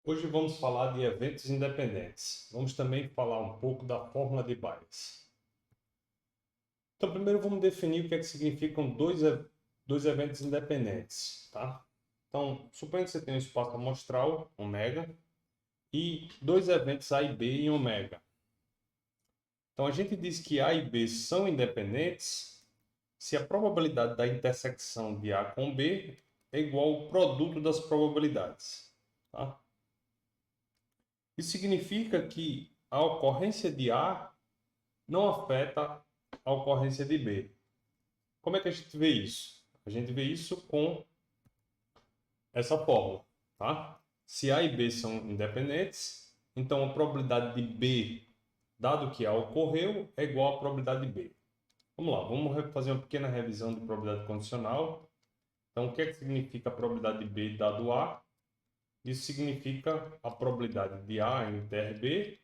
Hoje vamos falar de eventos independentes. Vamos também falar um pouco da fórmula de Bayes. Então, primeiro vamos definir o que é que significam dois eventos independentes, tá? Então, suponha que você tem um espaço amostral, ômega, e dois eventos A e B em ômega. Então, a gente diz que A e B são independentes se a probabilidade da intersecção de A com B é igual ao produto das probabilidades, tá? Isso significa que a ocorrência de A não afeta a ocorrência de B. Como é que a gente vê isso? A gente vê isso com essa fórmula, tá? Se A e B são independentes, então a probabilidade de B, dado que A ocorreu, é igual à probabilidade de B. Vamos lá, vamos fazer uma pequena revisão de probabilidade condicional. Então, o que é que significa a probabilidade de B dado A? Isso significa a probabilidade de A inter B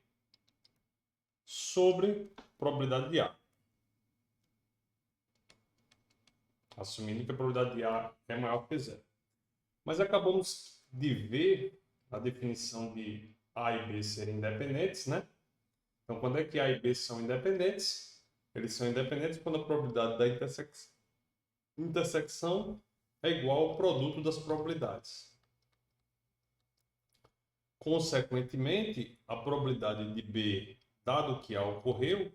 sobre a probabilidade de A. Assumindo que a probabilidade de A é maior que zero. Mas acabamos de ver a definição de A e B serem independentes, né? Então, quando é que A e B são independentes? Eles são independentes quando a probabilidade da intersecção é igual ao produto das probabilidades. Consequentemente, a probabilidade de B, dado que A ocorreu,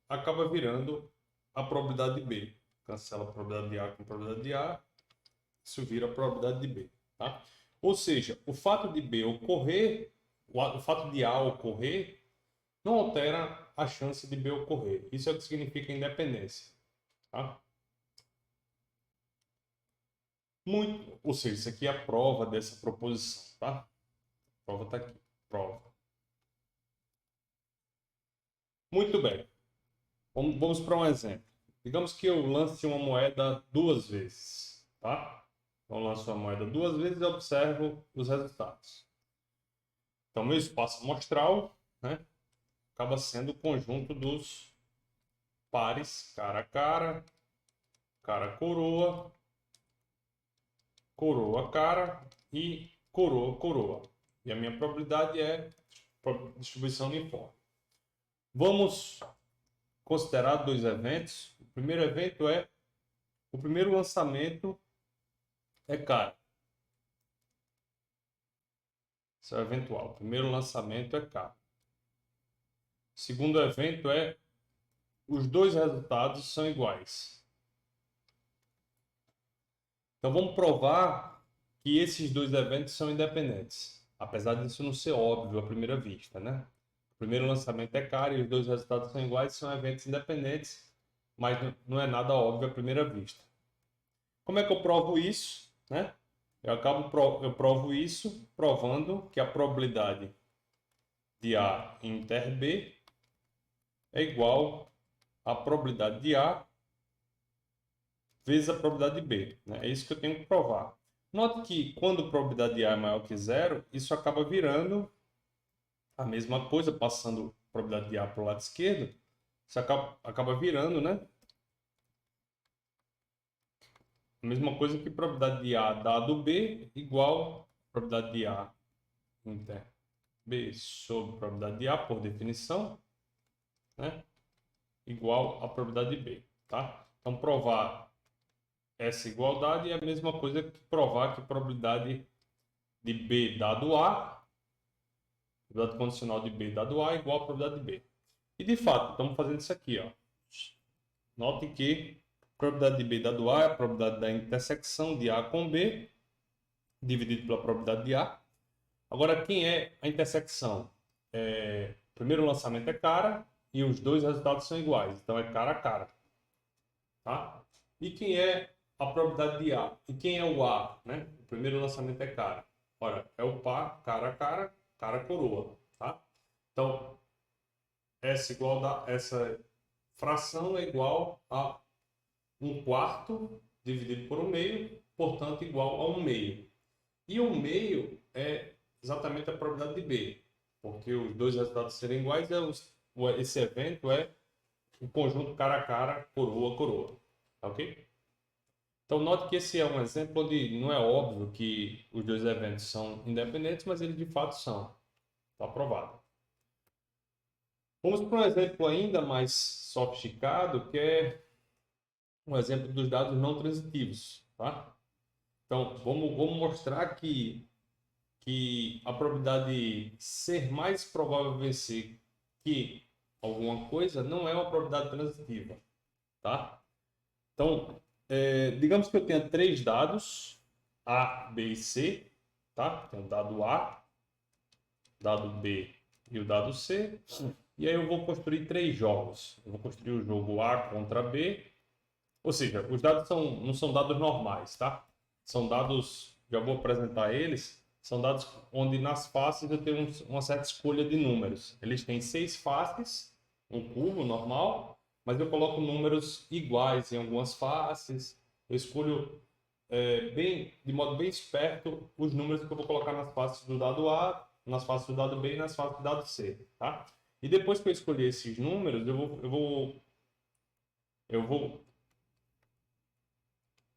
acaba virando a probabilidade de B. Cancela a probabilidade de A com a probabilidade de A, isso vira a probabilidade de B. Tá? Ou seja, o fato de B ocorrer, o fato de A ocorrer, não altera a chance de B ocorrer. Isso é o que significa independência. Tá? Muito, ou seja, isso aqui é a prova dessa proposição. Tá? A prova está aqui. Prova. Muito bem. Vamos para um exemplo. Digamos que eu lance uma moeda duas vezes. Tá? Então, eu lanço a moeda duas vezes e observo os resultados. Então, meu espaço amostral, né, acaba sendo o conjunto dos pares cara, coroa, coroa, cara e coroa, coroa. E a minha probabilidade é distribuição uniforme. Vamos considerar dois eventos. O primeiro evento é o primeiro lançamento é cara. Isso é o eventual. O primeiro lançamento é cara. O segundo evento é os dois resultados são iguais. Então vamos provar que esses dois eventos são independentes, apesar disso não ser óbvio à primeira vista, né? O primeiro lançamento é caro e os dois resultados são iguais, são eventos independentes, mas não é nada óbvio à primeira vista. Como é que eu provo isso, né? Eu provo isso provando que a probabilidade de A inter B é igual à probabilidade de A vezes a probabilidade de B. Né? É isso que eu tenho que provar. Note que quando a probabilidade de A é maior que zero, isso acaba virando a mesma coisa, passando a probabilidade de A para o lado esquerdo, isso acaba virando, né? A mesma coisa que a probabilidade de A dado B igual a probabilidade de A inter B sobre a probabilidade de A, por definição, né? Igual a probabilidade de B, tá? Então, provar essa igualdade é a mesma coisa que provar que a probabilidade de B dado A, probabilidade condicional de B dado A é igual à probabilidade de B. E de fato, estamos fazendo isso aqui, ó. Note que a probabilidade de B dado A é a probabilidade da intersecção de A com B, dividido pela probabilidade de A. Agora, quem é a intersecção? O primeiro lançamento é cara e os dois resultados são iguais. Então, é cara a cara. Tá? E quem é a probabilidade de A? E quem é o A? Né? O primeiro lançamento é cara. Ora, é o par, cara, coroa. Tá? Então, essa fração é igual a um quarto dividido por um meio, portanto, igual a um meio. E um meio é exatamente a probabilidade de B, porque os dois resultados serem iguais, esse evento é o conjunto cara, coroa. Tá ok? Então, note que esse é um exemplo onde não é óbvio que os dois eventos são independentes, mas eles de fato são. Está aprovado. Vamos para um exemplo ainda mais sofisticado, que é um exemplo dos dados não transitivos. Tá? Então, vamos mostrar que a probabilidade de ser mais provável vencer que alguma coisa não é uma probabilidade transitiva. Tá? Então, digamos que eu tenha três dados, A, B e C. Tá? Tem o dado A, dado B e o dado C. E aí eu vou construir três jogos. Eu vou construir o jogo A contra B. Ou seja, os dados não são dados normais, tá? São dados, já vou apresentar eles, são dados onde nas faces eu tenho uma certa escolha de números. Eles têm 6 faces, um cubo normal, mas eu coloco números iguais em algumas faces. Eu escolho de modo bem esperto os números que eu vou colocar nas faces do dado A, nas faces do dado B e nas faces do dado C, tá? E depois que eu escolher esses números, eu vou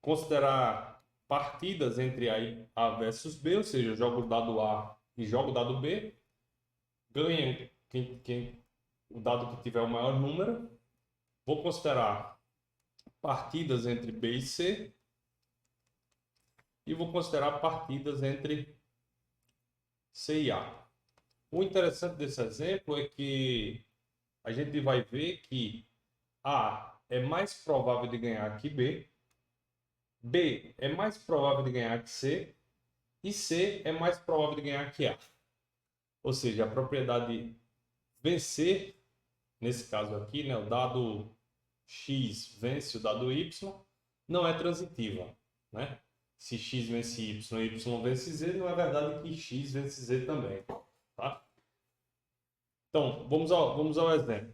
considerar partidas entre A versus B, ou seja, eu jogo o dado A e jogo o dado B, ganha o dado que tiver o maior número. Vou considerar partidas entre B e C e vou considerar partidas entre C e A. O interessante desse exemplo é que a gente vai ver que A é mais provável de ganhar que B, B é mais provável de ganhar que C e C é mais provável de ganhar que A. Ou seja, a propriedade vencer, nesse caso aqui, né, o dado X vence o dado Y, não é transitiva. Né? Se X vence Y e Y vence Z, não é verdade que X vence Z também. Tá? Então, vamos ao exemplo.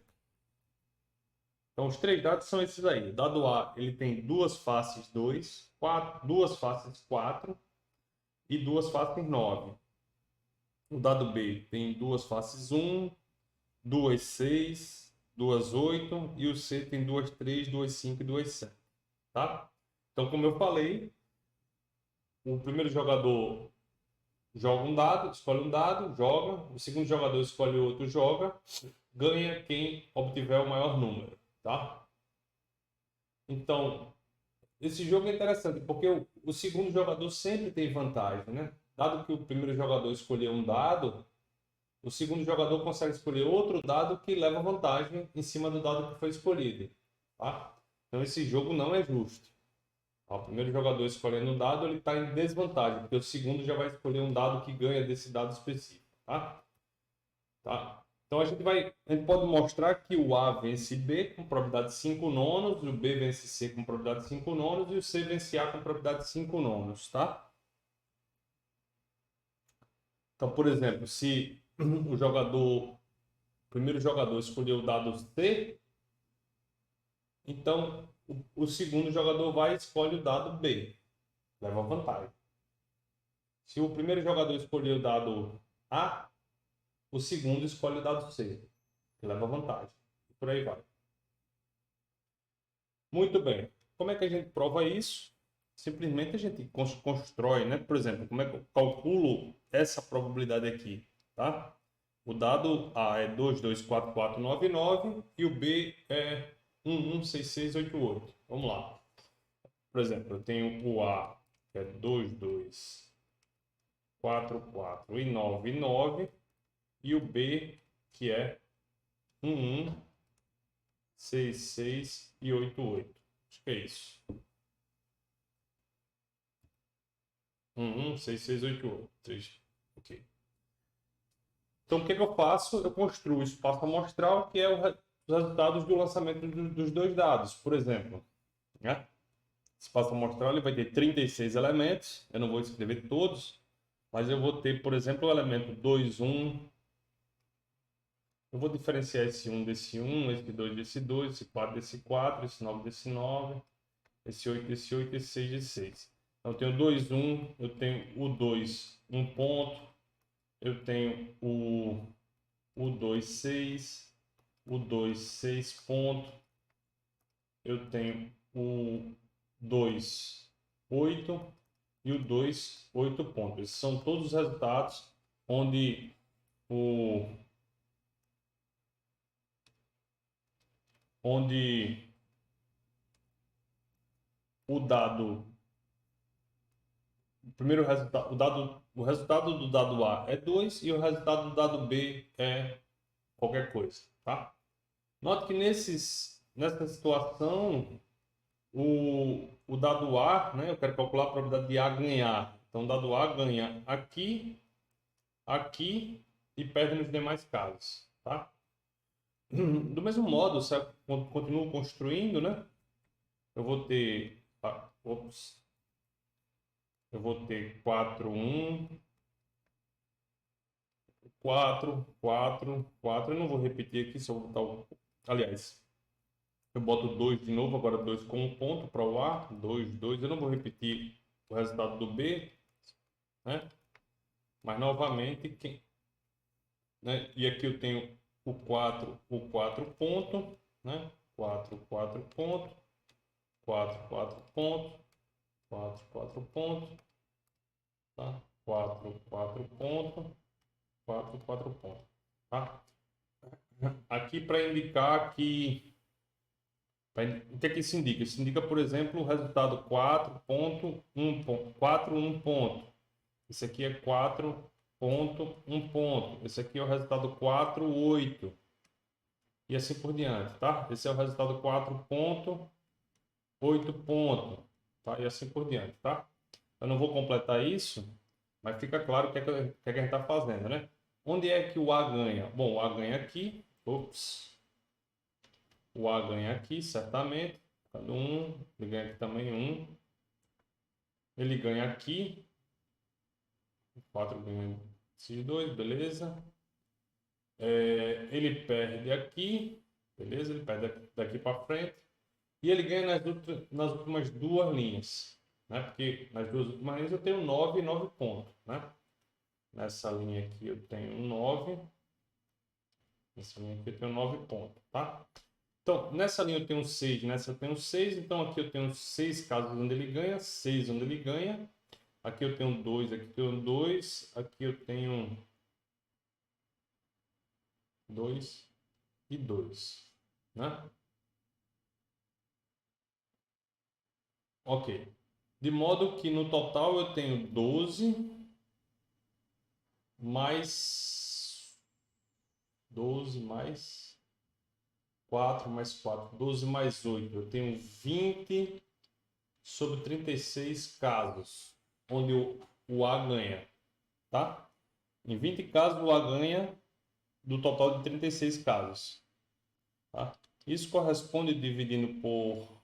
Então, os três dados são esses aí. O dado A ele tem duas faces 2, duas faces 4 e duas faces 9. O dado B tem duas faces 1, duas 6, duas 8 e o C tem duas 3, duas 5 e duas 7. Tá? Então, como eu falei, o primeiro jogador joga um dado, escolhe um dado, joga. O segundo jogador escolhe outro, joga. Ganha quem obtiver o maior número. Tá? Então, esse jogo é interessante porque o segundo jogador sempre tem vantagem, né? Dado que o primeiro jogador escolheu um dado, o segundo jogador consegue escolher outro dado que leva vantagem em cima do dado que foi escolhido, tá? Então esse jogo não é justo. O primeiro jogador escolhendo um dado, ele está em desvantagem, porque o segundo já vai escolher um dado que ganha desse dado específico, tá? Tá? Então a gente pode mostrar que o A vence B com probabilidade de 5 nonos, o B vence C com probabilidade de 5 nonos e o C vence A com probabilidade de 5 nonos, tá? Então, por exemplo, se o primeiro jogador escolheu o dado C, então o segundo jogador vai e escolhe o dado B, leva vantagem. Se o primeiro jogador escolheu o dado A, o segundo escolhe o dado C, que leva vantagem. E por aí vai. Muito bem. Como é que a gente prova isso? Simplesmente a gente constrói, né? Por exemplo, como é que eu calculo essa probabilidade aqui, tá? O dado A é 224499 e o B é 116688. Vamos lá. Por exemplo, eu tenho o A que é 224499 e o B que é 116688. Acho que é isso. 6688. Ok. Então, o que eu faço? Eu construo o espaço amostral, que é os resultados do lançamento dos dois dados. Por exemplo, né? Espaço amostral ele vai ter 36 elementos. Eu não vou escrever todos, mas eu vou ter, por exemplo, o elemento 2, 1. Eu vou diferenciar esse 1 desse 1, esse 2 desse 2, esse 4 desse 4, esse 9 desse 9, esse 8 desse 8, esse 6 desse 6. Então, eu tenho 2, 1, eu tenho o 2, 1 ponto, eu tenho o 2, 6, o 2, 6 ponto, eu tenho o 2, 8 e o 2, 8 pontos. Esses são todos os resultados onde o dado, o primeiro resultado, o resultado do dado A é 2 e o resultado do dado B é qualquer coisa, tá? Note que nessa situação, o dado A, né, eu quero calcular a probabilidade de A ganhar. Então, o dado A ganha aqui, aqui e perde nos demais casos, tá? Do mesmo modo, se eu continuo construindo, né, eu vou ter, eu vou ter 4, 1, 4, 4, 4. Eu não vou repetir aqui, se eu botar o... Aliás, eu boto 2 de novo, agora 2 com um ponto para o A, 2, 2. Eu não vou repetir o resultado do B, né? Mas novamente, né? E aqui eu tenho o 4 ponto, né? 4, 4 ponto, 4, 4 ponto, 4, 4 ponto, tá? 4, 4 ponto, 4, 4 ponto, tá? Aqui para indicar que... O que é que isso indica? Isso indica, por exemplo, o resultado 4.1 ponto, 4, 1 ponto. Esse aqui é 4.1 ponto. Esse aqui é o resultado 4, 8. E assim por diante, tá? Esse é o resultado 4.8 ponto, tá? E assim por diante, tá? Eu não vou completar isso, mas fica claro o que é que a gente está fazendo, né? Onde é que o A ganha? Bom, o A ganha aqui. Ops. O A ganha aqui, certamente. Cada um. Ele ganha aqui também 1. Ele ganha aqui. 4 ganha esses dois, beleza. Ele perde aqui. Beleza? Ele perde daqui para frente. E ele ganha nas últimas duas linhas. Né? Porque nas duas últimas linhas eu tenho 9 e 9 pontos. Né? Nessa linha aqui eu tenho 9. Nessa linha aqui eu tenho 9 pontos. Tá? Então, nessa linha eu tenho 6, nessa eu tenho 6. Então, aqui eu tenho 6 casos onde ele ganha, 6 onde ele ganha. Aqui eu tenho 2, aqui eu tenho 2. Aqui eu tenho 2 e 2. Né? Ok. De modo que no total eu tenho 12 mais 12 mais 4 mais 4. 12 mais 8. Eu tenho 20 sobre 36 casos onde o A ganha, tá? Em 20 casos o A ganha do total de 36 casos, tá? Isso corresponde, dividindo por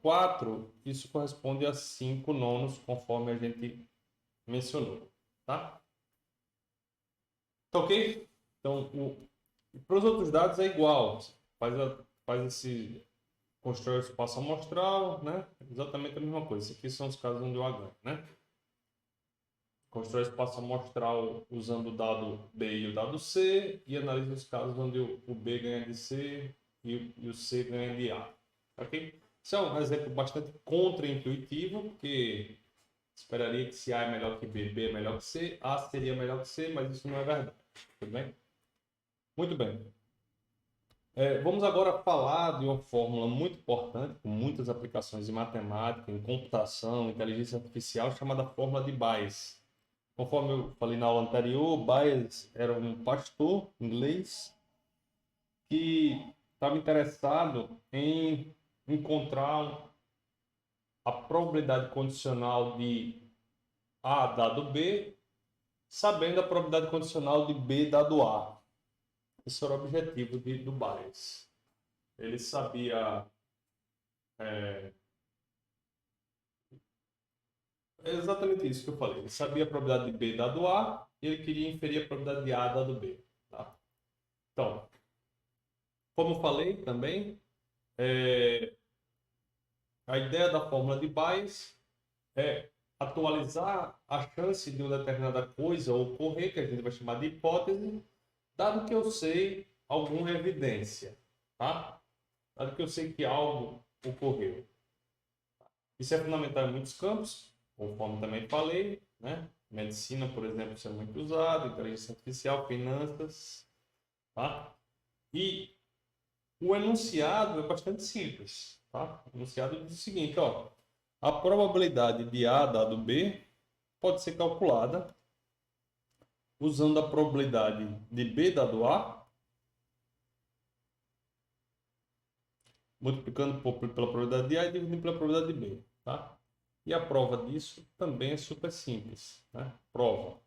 4, isso corresponde a 5 nonos, conforme a gente mencionou, tá? Tá ok? Então, para os outros dados é igual. Faz esse... Constrói o espaço amostral, né? Exatamente a mesma coisa. Esses aqui são os casos onde o A ganha, né? Constrói espaço amostral usando o dado B e o dado C e analisa os casos onde o B ganha de C e o C ganha de A. Ok? Isso é um exemplo bastante contraintuitivo, porque esperaria que se A é melhor que B, B é melhor que C, A seria melhor que C, mas isso não é verdade. Tudo bem? Muito bem. Vamos agora falar de uma fórmula muito importante, com muitas aplicações em matemática, em computação, inteligência artificial, chamada fórmula de Bayes. Conforme eu falei na aula anterior, Bayes era um pastor inglês que estava interessado em encontrar a probabilidade condicional de A dado B, sabendo a probabilidade condicional de B dado A. Esse era o objetivo do Bayes. Ele sabia... É exatamente isso que eu falei. Ele sabia a probabilidade de B dado A e ele queria inferir a probabilidade de A dado B. Tá? Então, como eu falei também, a ideia da fórmula de Bayes é atualizar a chance de uma determinada coisa ocorrer, que a gente vai chamar de hipótese, dado que eu sei alguma evidência. Tá? Dado que eu sei que algo ocorreu. Isso é fundamental em muitos campos, conforme também falei, né? Medicina, por exemplo, isso é muito usado, inteligência artificial, finanças, tá? E o enunciado é bastante simples, tá? O enunciado diz o seguinte, ó, a probabilidade de A dado B pode ser calculada usando a probabilidade de B dado A, multiplicando pela probabilidade de A e dividindo pela probabilidade de B, tá? E a prova disso também é super simples, né? Prova.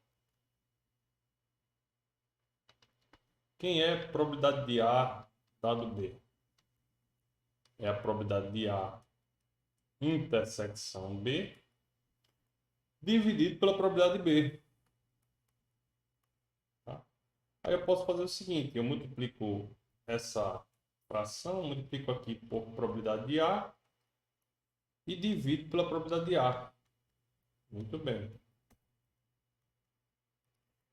Quem é a probabilidade de A dado B? É a probabilidade de A intersecção B dividido pela probabilidade de B. Tá? Aí eu posso fazer o seguinte, eu multiplico essa fração, multiplico aqui por probabilidade de A e divido pela probabilidade de A. Muito bem.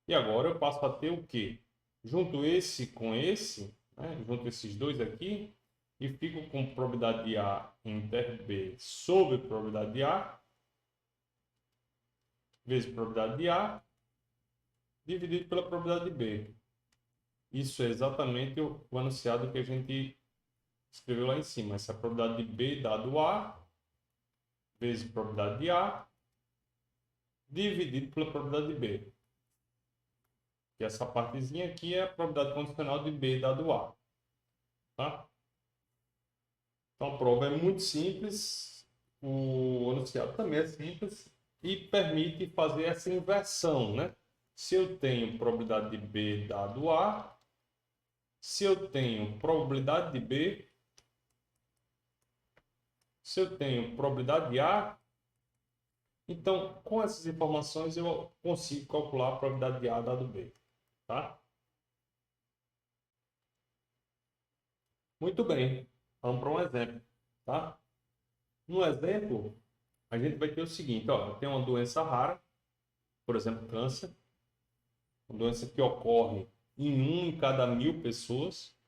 E agora eu passo a ter o quê? Junto esse com esse, né? Junto esses dois aqui, e fico com probabilidade de A inter B sobre probabilidade de A, vezes probabilidade de A, dividido pela probabilidade de B. Isso é exatamente o enunciado que a gente escreveu lá em cima. Essa é a probabilidade de B dado A, vezes probabilidade de A, dividido pela probabilidade de B. E essa partezinha aqui é a probabilidade condicional de B dado A. Tá? Então a prova é muito simples, o enunciado também é simples e permite fazer essa inversão, né? Se eu tenho probabilidade de B dado A, se eu tenho probabilidade de B, se eu tenho probabilidade de A, então com essas informações eu consigo calcular a probabilidade de A dado B, tá? Muito bem, vamos para um exemplo, tá? No exemplo, a gente vai ter o seguinte, ó, tem uma doença rara, por exemplo, câncer, uma doença que ocorre em 1 em cada 1.000 pessoas,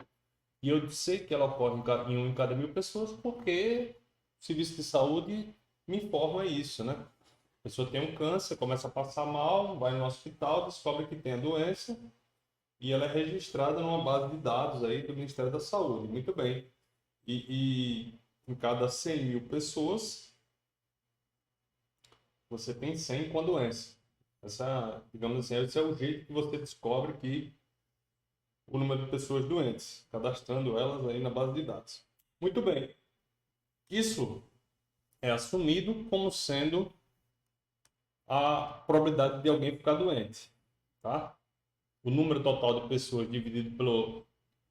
e eu sei que ela ocorre em 1 em cada 1.000 pessoas porque o serviço de saúde me informa isso, né? A pessoa tem um câncer, começa a passar mal, vai no hospital, descobre que tem a doença e ela é registrada numa base de dados aí do Ministério da Saúde. Muito bem. E em cada 100.000 pessoas, você tem 100 com a doença. Essa, digamos assim, esse é o jeito que você descobre que o número de pessoas doentes, cadastrando elas aí na base de dados. Muito bem. Isso é assumido como sendo a probabilidade de alguém ficar doente, tá? O número total de pessoas dividido pelo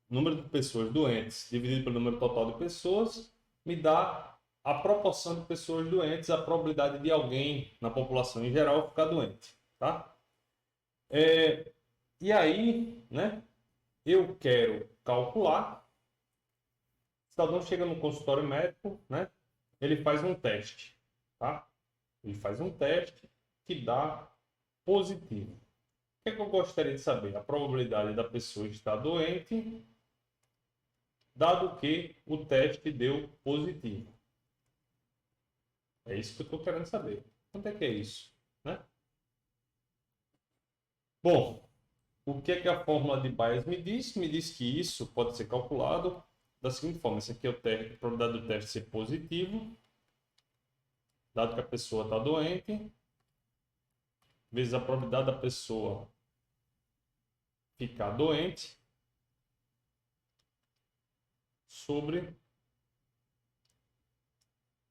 número de pessoas doentes dividido pelo número total de pessoas me dá a proporção de pessoas doentes, a probabilidade de alguém na população em geral ficar doente, tá? E aí, né, eu quero calcular, o cidadão chega no consultório médico, né, ele faz um teste, tá? Ele faz um teste que dá positivo. O que é que eu gostaria de saber? A probabilidade da pessoa estar doente, dado que o teste deu positivo. É isso que eu estou querendo saber. Quanto é que é isso? Né? Bom, o que é que a fórmula de Bayes me diz? Me diz que isso pode ser calculado da seguinte forma. Esse aqui é o teste, a probabilidade do teste ser positivo, dado que a pessoa está doente, vezes a probabilidade da pessoa ficar doente, sobre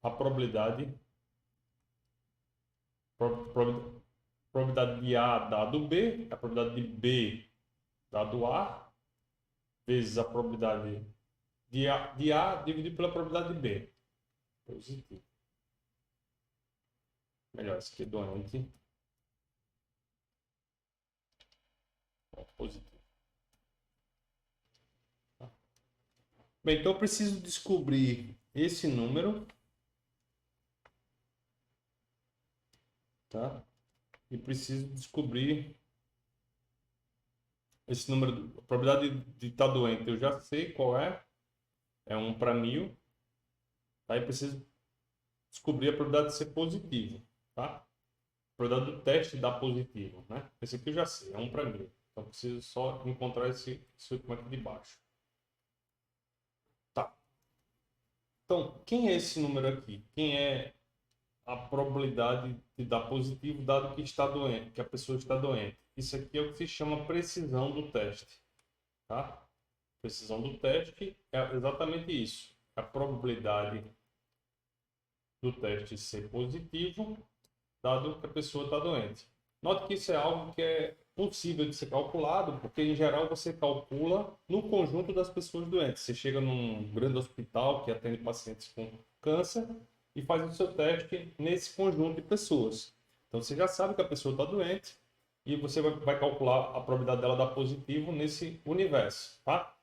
a probabilidade de A dado B, a probabilidade de B dado A, vezes a probabilidade de A dividido pela probabilidade de B. Positivo. Melhor, esse aqui é doente. Positivo. Tá? Bem, então eu preciso descobrir esse número, tá? E preciso descobrir esse número, a probabilidade de estar doente, eu já sei qual é 1 para 1.000, tá? E preciso descobrir a probabilidade de ser positivo, tá? A probabilidade do teste dar positivo, né? Esse aqui eu já sei, é 1 para 1000. Então, preciso só encontrar esse último aqui de baixo. Tá. Então, quem é esse número aqui? Quem é a probabilidade de dar positivo dado que está doente, que a pessoa está doente? Isso aqui é o que se chama precisão do teste, tá? Precisão do teste é exatamente isso. A probabilidade do teste ser positivo, dado que a pessoa está doente. Note que isso é algo que é possível de ser calculado, porque em geral você calcula no conjunto das pessoas doentes. Você chega num grande hospital que atende pacientes com câncer e faz o seu teste nesse conjunto de pessoas. Então você já sabe que a pessoa está doente e você vai calcular a probabilidade dela dar positivo nesse universo, tá?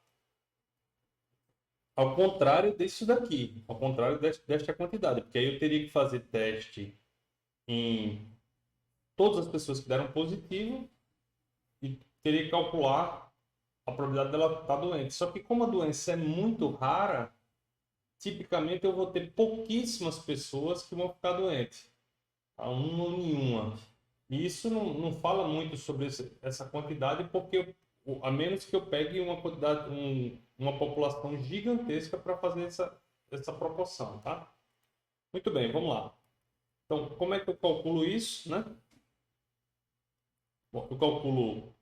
Ao contrário disso daqui, ao contrário desta quantidade, porque aí eu teria que fazer teste em todas as pessoas que deram positivo e teria que calcular a probabilidade dela estar doente. Só que como a doença é muito rara, tipicamente eu vou ter pouquíssimas pessoas que vão ficar doentes, a uma ou nenhuma. E isso não fala muito sobre essa quantidade, porque a menos que eu pegue uma quantidade, uma população gigantesca para fazer essa proporção, tá? Muito bem, vamos lá. Então, como é que eu calculo isso, né? Bom, eu calculo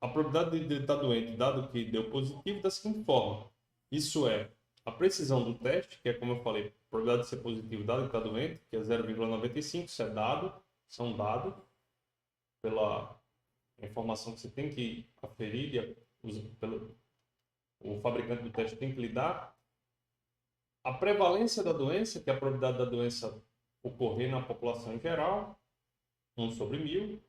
a probabilidade de estar doente, dado que deu positivo, da seguinte forma. Isso é a precisão do teste, que é como eu falei, a probabilidade de ser positivo, dado que está doente, que é 0,95, isso é dado, são dados pela informação que você tem que aferir, o fabricante do teste tem que lhe dar. A prevalência da doença, que é a probabilidade da doença ocorrer na população em geral, 1 sobre 1000.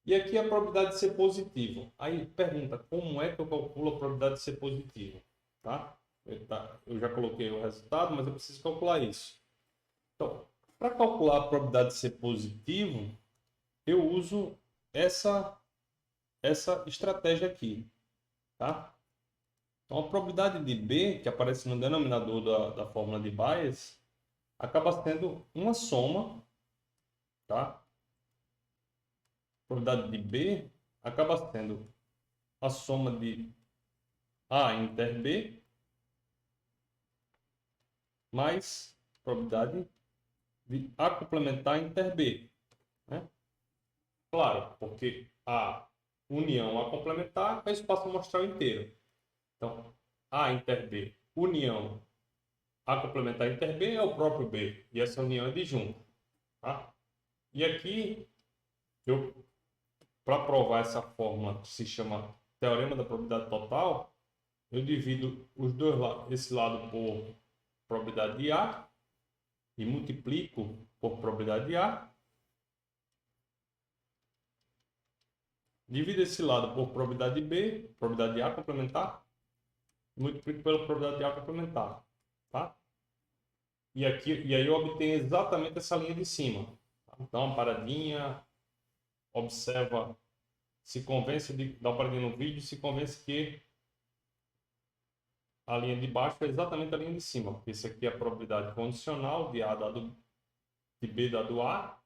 E aqui a probabilidade de ser positivo. Aí pergunta, como é que eu calculo a probabilidade de ser positivo? Tá? Eu já coloquei o resultado, mas eu preciso calcular isso. Então, para calcular a probabilidade de ser positivo, eu uso essa estratégia aqui. Tá? Então, a probabilidade de B, que aparece no denominador da fórmula de Bayes, acaba sendo uma soma, tá? A probabilidade de B acaba sendo a soma de A inter B mais probabilidade de A complementar inter B, né? Claro, porque a união A complementar é espaço amostral inteiro. Então, A inter B, união A complementar inter B é o próprio B, e essa união é disjunta, tá? E aqui, para provar essa fórmula que se chama teorema da probabilidade total, eu divido esse lado por probabilidade de A e multiplico por probabilidade de A. Divido esse lado por probabilidade de B, probabilidade de A complementar, e multiplico pela probabilidade de A complementar, tá? E aí eu obtenho exatamente essa linha de cima. Tá? Dá uma paradinha, observa, se convence, dá uma paradinha no vídeo, se convence que a linha de baixo é exatamente a linha de cima, porque isso aqui é a probabilidade condicional de A dado de B dado A,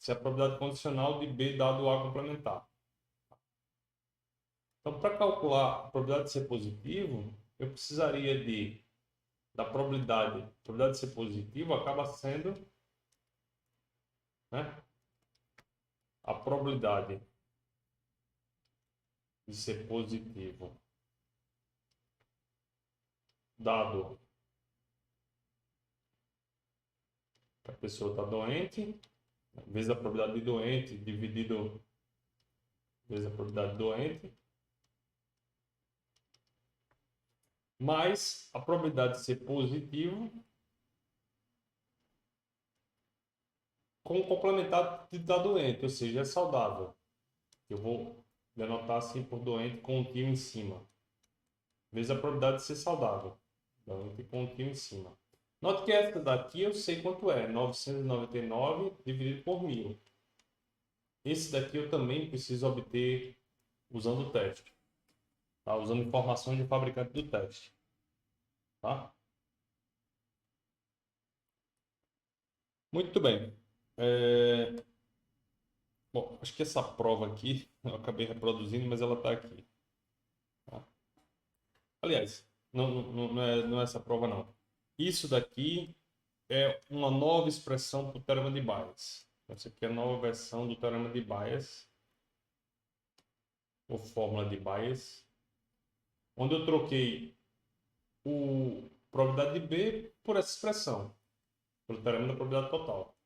isso é a probabilidade condicional de B dado A complementar. Então, para calcular a probabilidade de ser positivo, eu precisaria da probabilidade de ser positivo acaba sendo, né, a probabilidade de ser positivo dado que a pessoa está doente, vezes a probabilidade de doente, dividido vezes a probabilidade de doente, mais a probabilidade de ser positivo com o complementar de estar doente, ou seja, é saudável. Eu vou denotar assim por doente com um tio em cima. Vezes a probabilidade de ser saudável. Doente com um tio em cima. Note que essa daqui eu sei quanto é. 999 dividido por 1000. Esse daqui eu também preciso obter usando o teste. Tá? Usando informações do fabricante do teste. Tá? Muito bem. Bom, acho que essa prova aqui eu acabei reproduzindo, mas ela está aqui. Tá? Aliás, não é essa prova, não. Isso daqui é uma nova expressão para o teorema de Bayes. Essa aqui é a nova versão do teorema de Bayes, ou fórmula de Bayes, onde eu troquei o probabilidade de B por essa expressão, pelo teorema da probabilidade total.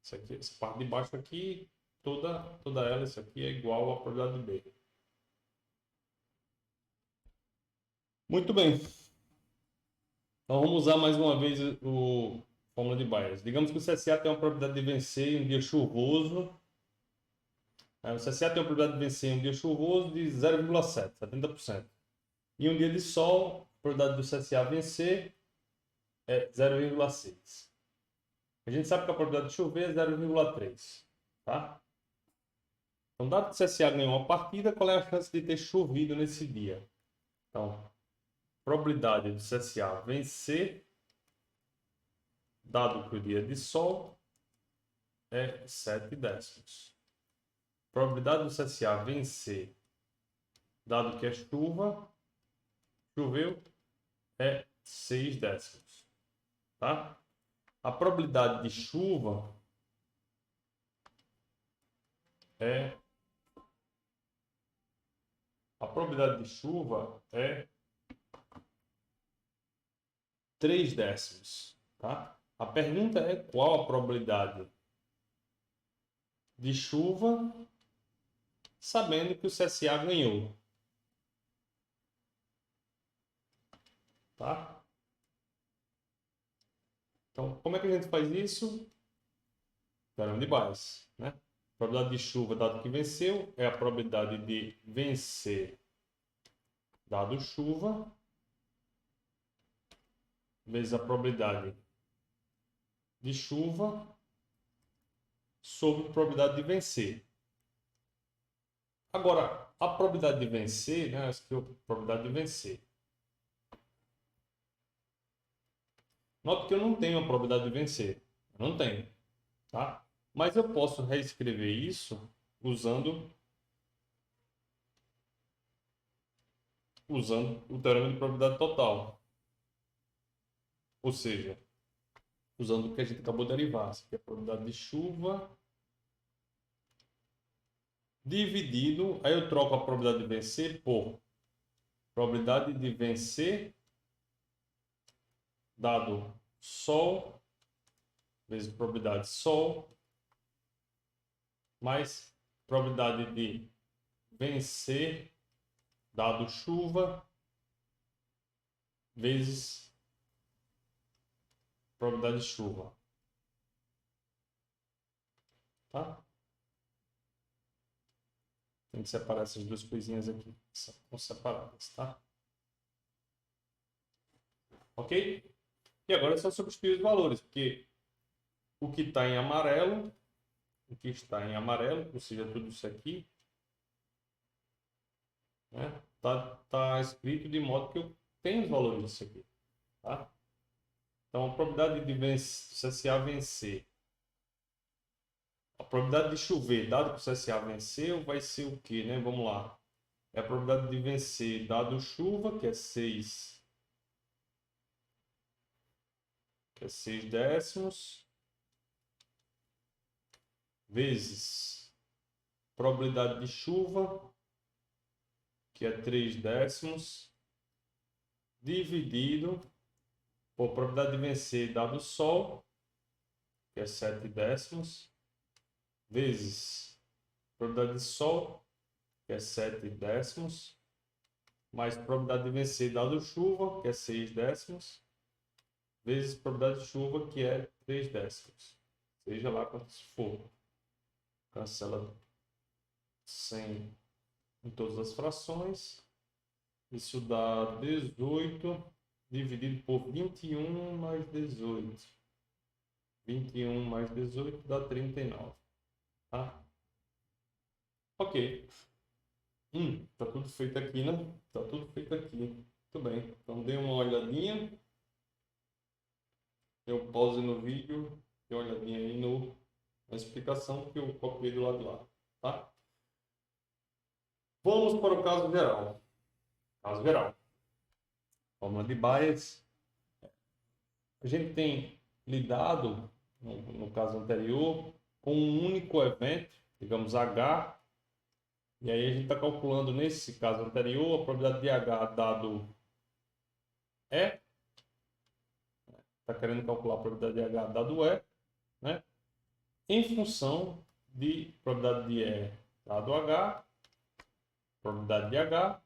Isso aqui, essa parte de baixo aqui, toda ela, isso aqui é igual à probabilidade de B. Muito bem. Então vamos usar mais uma vez o fórmula de Bayes. Digamos que o CSA tem uma probabilidade de vencer em um dia chuvoso. O CSA tem uma probabilidade de vencer em um dia chuvoso de 0,7, 70%. E um dia de sol, a probabilidade do CSA vencer é 0,6. A gente sabe que a probabilidade de chover é 0,3. Tá? Então, dado que o CSA ganhou uma partida, qual é a chance de ter chovido nesse dia? Então, probabilidade do CSA vencer, dado que o dia de sol é 7 décimos. Probabilidade do CSA vencer, dado que é chuva, choveu, é 6 décimos. Tá? A probabilidade de chuva é 3 décimos. Tá? A pergunta é qual a probabilidade de chuva, sabendo que o CSA ganhou. Tá? Então, como é que a gente faz isso? Teorema de Bayes, né? A probabilidade de chuva, dado que venceu, é a probabilidade de vencer, dado chuva, vezes a probabilidade de chuva sobre a probabilidade de vencer. Agora, a probabilidade de vencer, né? Essa aqui é a probabilidade de vencer. Note que eu não tenho a probabilidade de vencer. Eu não tenho, tá? Mas eu posso reescrever isso usando o teorema de probabilidade total. Ou seja, usando o que a gente acabou de derivar. Isso aqui é a probabilidade de chuva dividido. Aí eu troco a probabilidade de vencer por probabilidade de vencer dado sol vezes probabilidade sol mais probabilidade de vencer dado chuva vezes probabilidade de chuva. Tá? Tem que separar essas duas coisinhas aqui. São separadas, tá? Ok? E agora é só substituir os valores, porque o que está em amarelo, ou seja, tudo isso aqui, né, tá escrito de modo que eu tenho os valores disso aqui. Tá? Então, a probabilidade de CSA vencer, a probabilidade de chover, dado que o CSA venceu, vai ser o quê, né? Vamos lá. É a probabilidade de vencer dado chuva, que é 6 décimos, vezes probabilidade de chuva, que é 3 décimos, dividido por probabilidade de vencer dado sol, que é 7 décimos, vezes probabilidade de sol, que é 7 décimos, mais probabilidade de vencer dado chuva, que é 6 décimos, vezes probabilidade de chuva, que é 3 décimos. Seja lá quanto for. Cancela 100 em todas as frações. Isso dá 18 dividido por 21 mais 18. 21 mais 18 dá 39. Tá? Ok. Tá tudo feito aqui, né? Tá tudo feito aqui. Muito bem. Então dê uma olhadinha. Eu pause no vídeo e uma olhadinha aí na explicação que eu copiei do lado de lá, tá? Vamos para o caso geral. Caso geral. Fórmula de Bayes. A gente tem lidado, no caso anterior, com um único evento, digamos H, e aí a gente está calculando nesse caso anterior a probabilidade de H dado E, está querendo calcular a probabilidade de H dado E, né? Em função de probabilidade de E dado H, probabilidade de H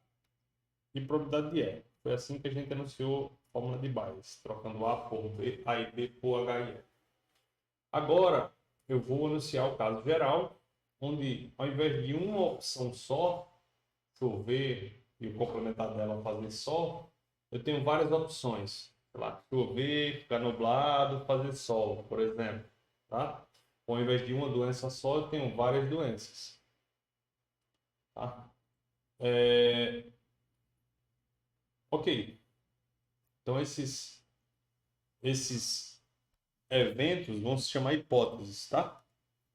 e probabilidade de E. Foi assim que a gente anunciou a fórmula de Bayes, trocando A por B, A e B por H e E. Agora, eu vou anunciar o caso geral, onde ao invés de uma opção só, chover e o complementar dela fazer sol, eu tenho várias opções. Sei lá, chover, ficar nublado, fazer sol, por exemplo. Tá? Ou, ao invés de uma doença só, eu tenho várias doenças. Tá? Ok. Então, esses eventos vão se chamar hipóteses, tá?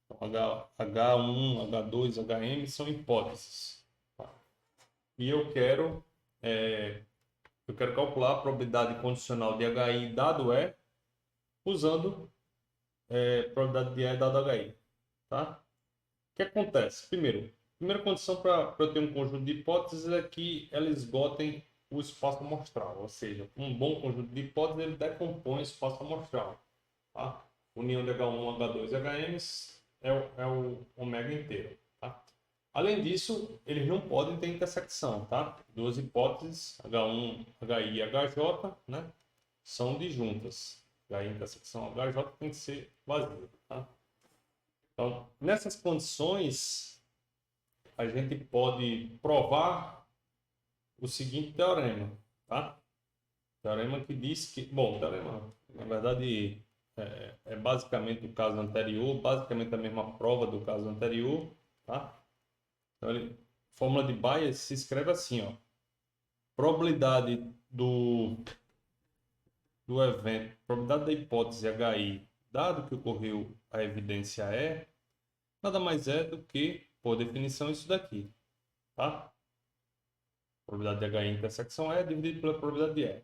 Então, H1, H2, HM são hipóteses. Tá? E eu quero calcular a probabilidade condicional de HI dado E usando probabilidade de E dado HI. Tá? O que acontece? Primeira condição para eu ter um conjunto de hipóteses é que elas esgotem o espaço amostral. Ou seja, um bom conjunto de hipóteses ele decompõe o espaço amostral. Tá? União de H1, H2 e HM é o ômega inteiro. Tá? Além disso, eles não podem ter intersecção. Tá? Duas hipóteses, H1, HI e HJ, né, são disjuntas. HI intersecção HJ tem que ser vazio. Tá? Então, nessas condições, a gente pode provar o seguinte teorema. Tá? Teorema que diz que... Bom, teorema, na verdade, é basicamente o caso anterior, basicamente a mesma prova do caso anterior. Tá? Então, fórmula de Bayes se escreve assim, ó. Probabilidade do evento, probabilidade da hipótese HI, dado que ocorreu a evidência E, nada mais é do que, por definição, isso daqui. Tá? Probabilidade de HI intersecção E dividido pela probabilidade de E.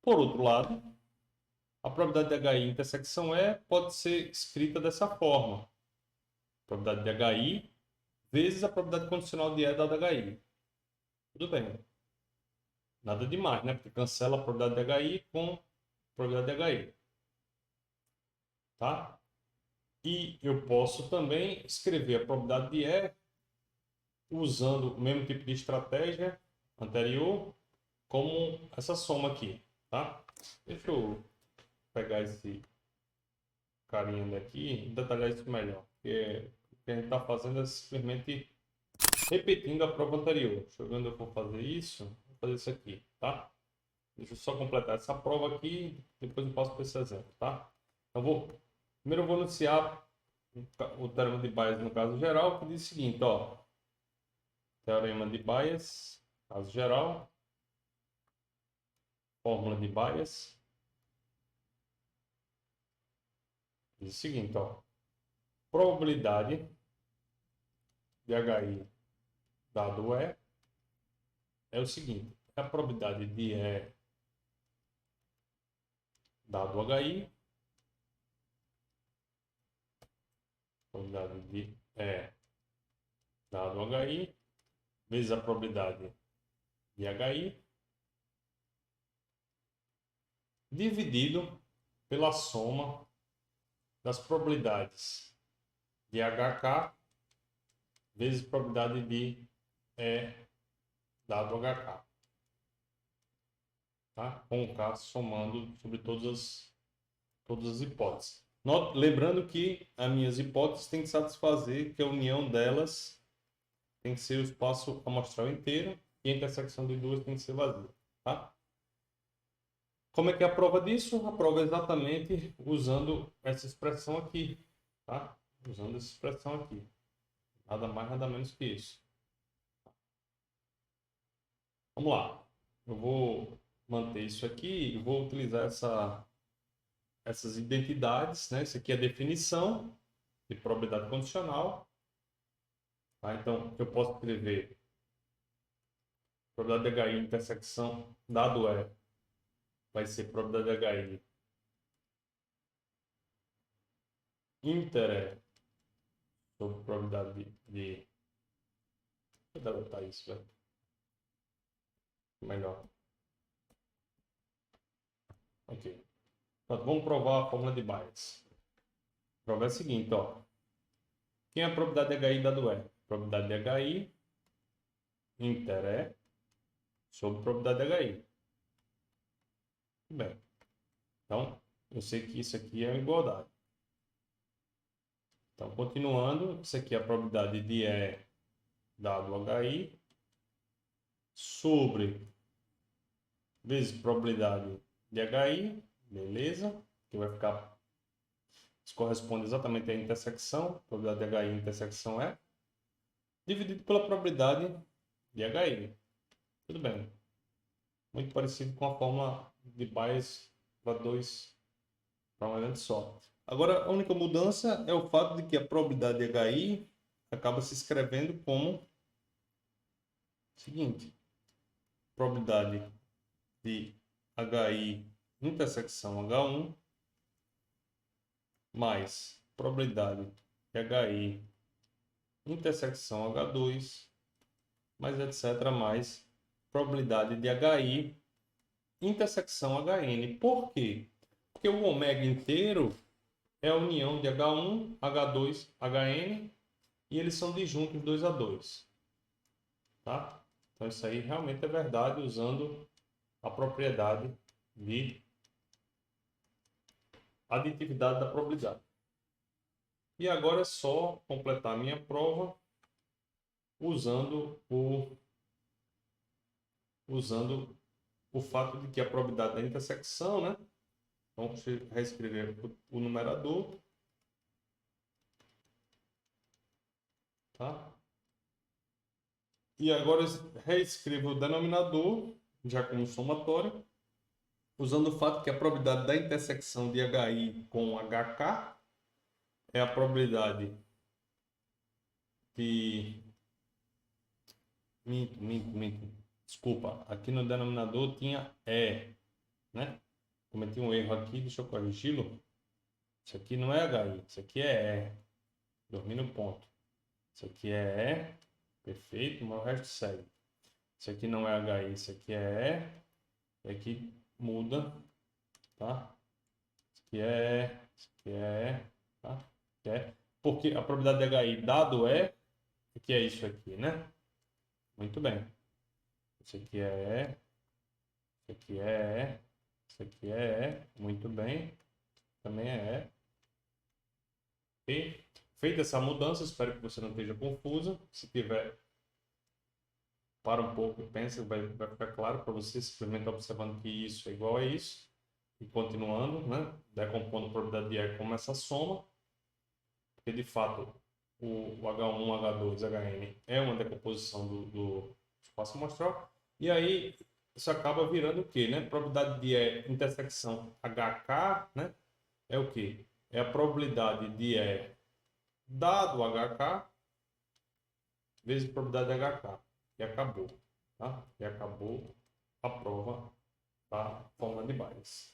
Por outro lado, a probabilidade de HI intersecção E pode ser escrita dessa forma. Probabilidade de HI vezes a probabilidade condicional de E dada HI. Tudo bem. Nada demais, né? Porque cancela a probabilidade de HI com a probabilidade de HI. Tá? E eu posso também escrever a probabilidade de E usando o mesmo tipo de estratégia anterior, como essa soma aqui. Tá? Deixa eu pegar esse carinha daqui e detalhar isso melhor. Porque o que a gente está fazendo é simplesmente repetindo a prova anterior. Deixa eu ver onde eu vou fazer isso. Vou fazer isso aqui, tá? Deixa eu só completar essa prova aqui, depois eu passo para esse exemplo, tá? Então, primeiro eu vou anunciar o teorema de Bayes no caso geral, que diz o seguinte, ó. Teorema de Bayes, caso geral, fórmula de Bayes, diz o seguinte, ó. Probabilidade de HI dado é o seguinte, é a probabilidade de E dado HI, probabilidade de E dado HI, vezes a probabilidade de HI, dividido pela soma das probabilidades de HK vezes probabilidade de E dado HK. Tá? Com o K somando sobre todas as hipóteses. Lembrando que as minhas hipóteses têm que satisfazer que a união delas tem que ser o espaço amostral inteiro e a intersecção de duas tem que ser vazia. Tá? Como é que é a prova disso? A prova é exatamente usando essa expressão aqui. Tá? Usando essa expressão aqui. Nada mais, nada menos que isso. Vamos lá. Eu vou manter isso aqui e vou utilizar essas identidades, né? Isso aqui é a definição de probabilidade condicional. Tá? Então, eu posso escrever probabilidade de HI intersecção dado é, vai ser probabilidade de HI inter sobre probabilidade de... Vou deletar isso, velho. Melhor. Ok. Pronto, vamos provar a fórmula de Bayes. Prova é a seguinte, ó. Quem é a probabilidade de HI dado é? Probabilidade de HI inter é sobre probabilidade de HI. Bem, então, eu sei que isso aqui é uma igualdade. Então, continuando, isso aqui é a probabilidade de E dado HI sobre vezes probabilidade de HI, beleza? Que vai ficar, isso corresponde exatamente à intersecção, probabilidade de HI intersecção é, dividido pela probabilidade de HI. Tudo bem. Muito parecido com a fórmula de Bayes para uma grande só. Agora, a única mudança é o fato de que a probabilidade de HI acaba se escrevendo como o seguinte: probabilidade de HI intersecção H1 mais probabilidade de HI intersecção H2 mais etc. mais probabilidade de HI intersecção HN. Por quê? Porque o ômega inteiro é a união de H1, H2, HN e eles são disjuntos 2 a 2. Tá? Então isso aí realmente é verdade usando a propriedade de aditividade da probabilidade. E agora é só completar a minha prova usando o fato de que a probabilidade da intersecção, né? Vamos reescrever o numerador, tá? E agora reescrevo o denominador, já como somatório, usando o fato que a probabilidade da intersecção de HI com HK é a probabilidade de... Minto. Desculpa, aqui no denominador tinha E, né? Cometi um erro aqui, deixa eu corrigi-lo. Isso aqui não é HI, isso aqui é E. Dormi no ponto. Isso aqui é E, perfeito, mas o resto segue. Isso aqui não é HI, isso aqui é E. E aqui muda, tá? Isso aqui é E, isso aqui é E, tá? Porque a probabilidade de HI dado é que é isso aqui, né? Muito bem. Isso aqui é E, isso aqui é E, isso aqui é E, muito bem. Também é E. E feita essa mudança, espero que você não esteja confuso. Se tiver, para um pouco e pensa, vai ficar claro para você, simplesmente observando que isso é igual a isso. E continuando, né? Decompondo a probabilidade de E como essa soma. Porque, de fato, o H1, H2, HN é uma decomposição do espaço amostral. E aí, isso acaba virando o quê, né? Probabilidade de E intersecção HK, né? É o quê? É a probabilidade de E dado HK vezes a probabilidade de HK. E acabou, tá? E acabou a prova da fórmula de Bayes.